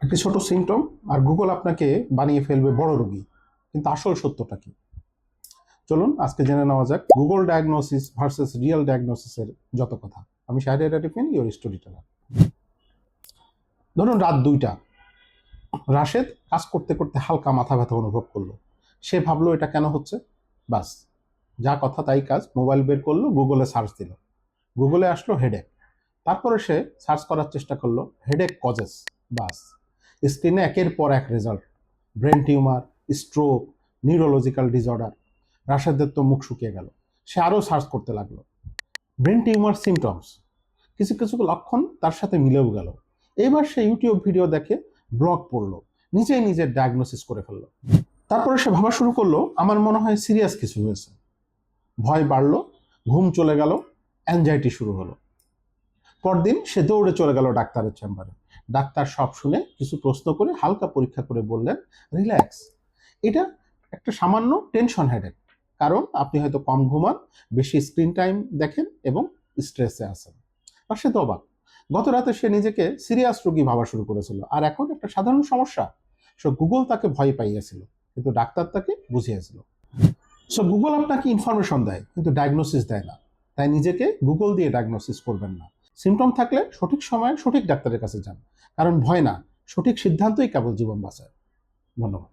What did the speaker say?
একটি ছোট সিমটম আর গুগল আপনাকে বানিয়ে ফেলবে বড় রোগী। কিন্তু আসল সত্যটা কি? চলুন আজকে জেনে নেওয়া যাক গুগল ডায়াগনোসিস ভার্সেস রিয়েল ডায়াগনোসিসের যত কথা। আমি Shahriar Tiffin, your storyteller. ধরুন রাত 2টা, রাশেদ কাজ করতে করতে হালকা মাথা ব্যথা অনুভব করলো। সে ভাবলো এটা কেন হচ্ছে। বাস, যা কথা তাই কাজ, মোবাইল বের করলো, গুগলে সার্চ দিল। গুগলে আসলো হেডেক। তারপরে সে সার্চ করার চেষ্টা করলো হেডেক কজেস। বাস, স্ক্রিনে একের পর এক result, brain tumour, stroke, neurological disorder. রাশেদের তো মুখ শুকিয়ে গেল। সে আরও সার্চ করতে লাগলো। ব্রেন টিউমার সিমটমস, কিছু কিছু লক্ষণ তার সাথে মিলেও গেল। এবার সে ইউটিউব ভিডিও দেখে, ব্লগ পড়লো, নিজেই নিজের ডায়াগনোসিস করে ফেললো। তারপরে সে ভাবা শুরু করলো আমার মনে হয় সিরিয়াস কিছু হয়েছে। ভয় বাড়লো, ঘুম চলে গেল, অ্যাংজাইটি শুরু হলো। পরদিন সে দৌড়ে চলে গেল ডাক্তারের চেম্বারে। ডাক্তার সব শুনে কিছু প্রশ্ন করে হালকা পরীক্ষা করে বললেন, রিল্যাক্স, এটা একটা সামান্য টেনশন হেডেক। কারণ আপনি হয়তো কম ঘুমান, বেশি স্ক্রিন টাইম দেখেন এবং স্ট্রেসে আছেন। আর সে তো অবাক। গত রাতে সে নিজেকে সিরিয়াস রোগী ভাবা শুরু করেছিল, আর এখন একটা সাধারণ সমস্যা। সো গুগল তাকে ভয় পাইয়েছিল, কিন্তু ডাক্তার তাকে বুঝিয়েছিল। সো গুগল আপনাকে ইনফরমেশন দেয় কিন্তু ডায়াগনোসিস দেয় না। তাই নিজেকে গুগল দিয়ে ডায়াগনোসিস করবেন না। সিমটম থাকলে সঠিক সময়ে সঠিক ডাক্তারের কাছে যান, কারণ ভয় না, সঠিক সিদ্ধান্তই কেবল জীবন বাঁচায়। ধন্যবাদ।